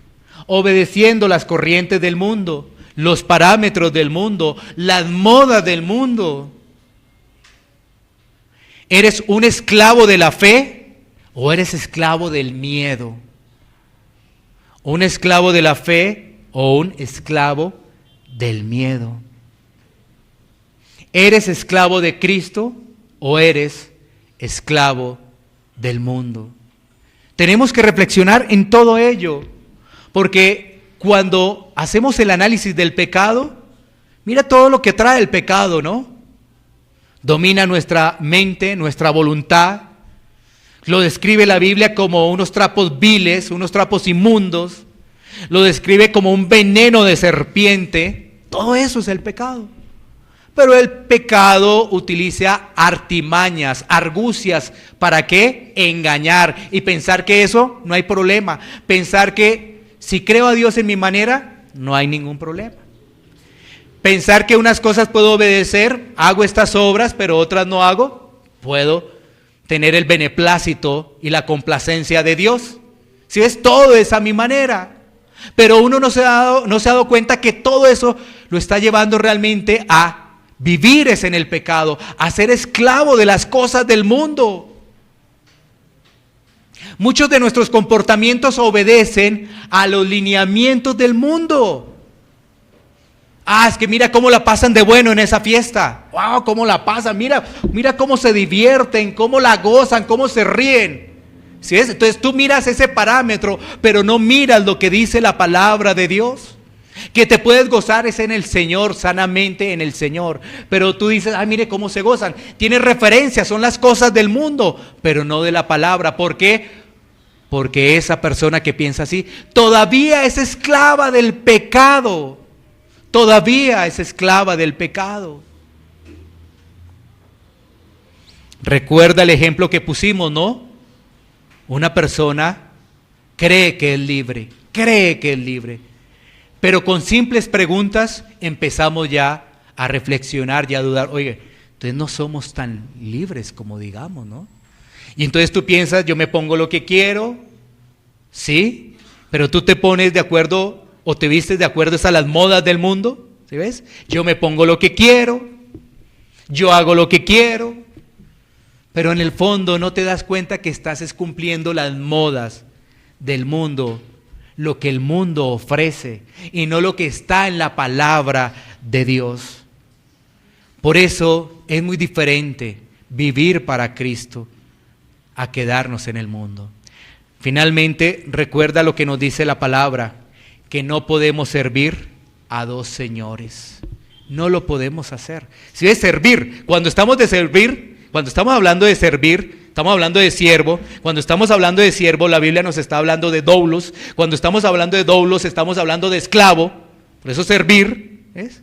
Obedeciendo las corrientes del mundo, los parámetros del mundo, las modas del mundo. ¿Eres un esclavo de la fe o eres esclavo del miedo? ¿Un esclavo de la fe o un esclavo del miedo? ¿Eres esclavo de Cristo o eres esclavo del mundo. Tenemos que reflexionar en todo ello, porque cuando hacemos el análisis del pecado, mira todo lo que trae el pecado, ¿no? Domina nuestra mente, nuestra voluntad. Lo describe la Biblia como unos trapos viles, unos trapos inmundos. Lo describe como un veneno de serpiente. Todo eso es el pecado. Pero el pecado utiliza artimañas, argucias, ¿para qué? Engañar y pensar que eso no hay problema. Pensar que si creo a Dios en mi manera, no hay ningún problema. Pensar que unas cosas puedo obedecer, hago estas obras, pero otras no hago, puedo tener el beneplácito y la complacencia de Dios. Si ves, todo es a mi manera. Pero uno no se ha dado cuenta que todo eso lo está llevando realmente a vivir es en el pecado, a ser esclavo de las cosas del mundo. Muchos de nuestros comportamientos obedecen a los lineamientos del mundo. Es que mira cómo la pasan de bueno en esa fiesta. Wow, cómo la pasan. Mira cómo se divierten, cómo la gozan, cómo se ríen. ¿Sí ves? Entonces tú miras ese parámetro, pero no miras lo que dice la palabra de Dios. Que te puedes gozar es en el Señor, sanamente en el Señor. Pero tú dices, mire cómo se gozan. Tienes referencias, son las cosas del mundo, pero no de la palabra. ¿Por qué? Porque esa persona que piensa así, todavía es esclava del pecado. Todavía es esclava del pecado. Recuerda el ejemplo que pusimos, ¿no? Una persona cree que es libre, pero con simples preguntas empezamos ya a reflexionar y a dudar. Oye, entonces no somos tan libres como digamos, ¿no? Y entonces tú piensas, yo me pongo lo que quiero, ¿sí? Pero tú te pones de acuerdo o te vistes de acuerdo a las modas del mundo, ¿sí ves? Yo me pongo lo que quiero, yo hago lo que quiero, pero en el fondo no te das cuenta que estás cumpliendo las modas del mundo, lo que el mundo ofrece y no lo que está en la palabra de Dios. Por eso es muy diferente vivir para Cristo a quedarnos en el mundo. Finalmente, recuerda lo que nos dice la palabra, que no podemos servir a dos señores. No lo podemos hacer. Si es servir, cuando estamos hablando de servir, estamos hablando de siervo. Cuando estamos hablando de siervo, la Biblia nos está hablando de doulos. Cuando estamos hablando de doulos, estamos hablando de esclavo. Por eso servir, ¿ves?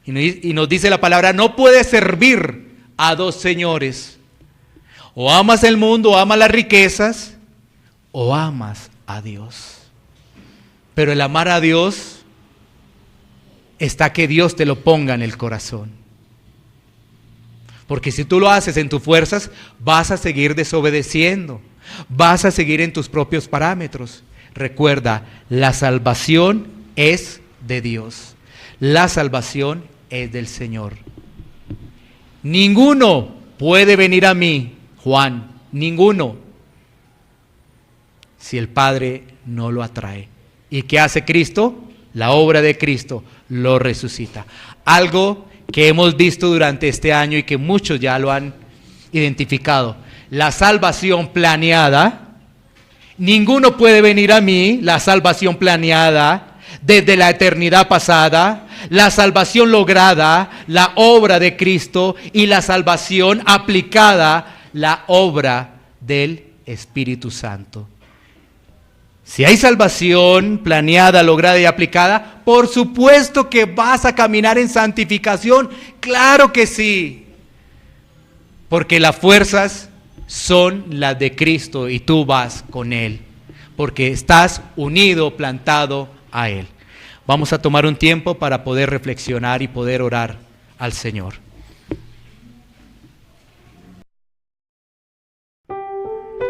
Y nos dice la palabra, no puedes servir a dos señores. O amas el mundo, o amas las riquezas, o amas a Dios. Pero el amar a Dios está que Dios te lo ponga en el corazón. Porque si tú lo haces en tus fuerzas, vas a seguir desobedeciendo, vas a seguir en tus propios parámetros. Recuerda, la salvación es de Dios, la salvación es del Señor. Ninguno puede venir a mí, Juan, ninguno, si el Padre no lo atrae. ¿Y qué hace Cristo? La obra de Cristo lo resucita. Algo que hemos visto durante este año y que muchos ya lo han identificado. La salvación planeada, ninguno puede venir a mí, la salvación planeada desde la eternidad pasada, la salvación lograda, la obra de Cristo y la salvación aplicada, la obra del Espíritu Santo. Si hay salvación planeada, lograda y aplicada, por supuesto que vas a caminar en santificación, claro que sí, porque las fuerzas son las de Cristo y tú vas con Él, porque estás unido, plantado a Él. Vamos a tomar un tiempo para poder reflexionar y poder orar al Señor.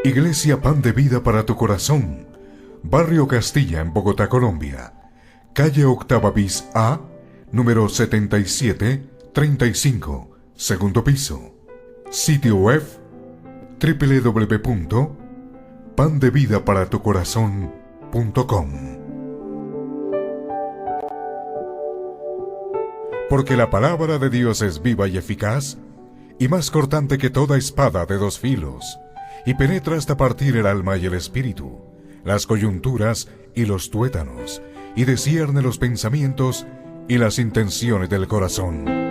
Iglesia Pan de Vida para tu Corazón, Barrio Castilla, en Bogotá, Colombia. Calle Octava bis A, número 7735, segundo piso. Sitio web www.pandevidaparatucorazon.com. Porque la palabra de Dios es viva y eficaz, y más cortante que toda espada de dos filos, y penetra hasta partir el alma y el espíritu, las coyunturas y los tuétanos, y discierne los pensamientos y las intenciones del corazón.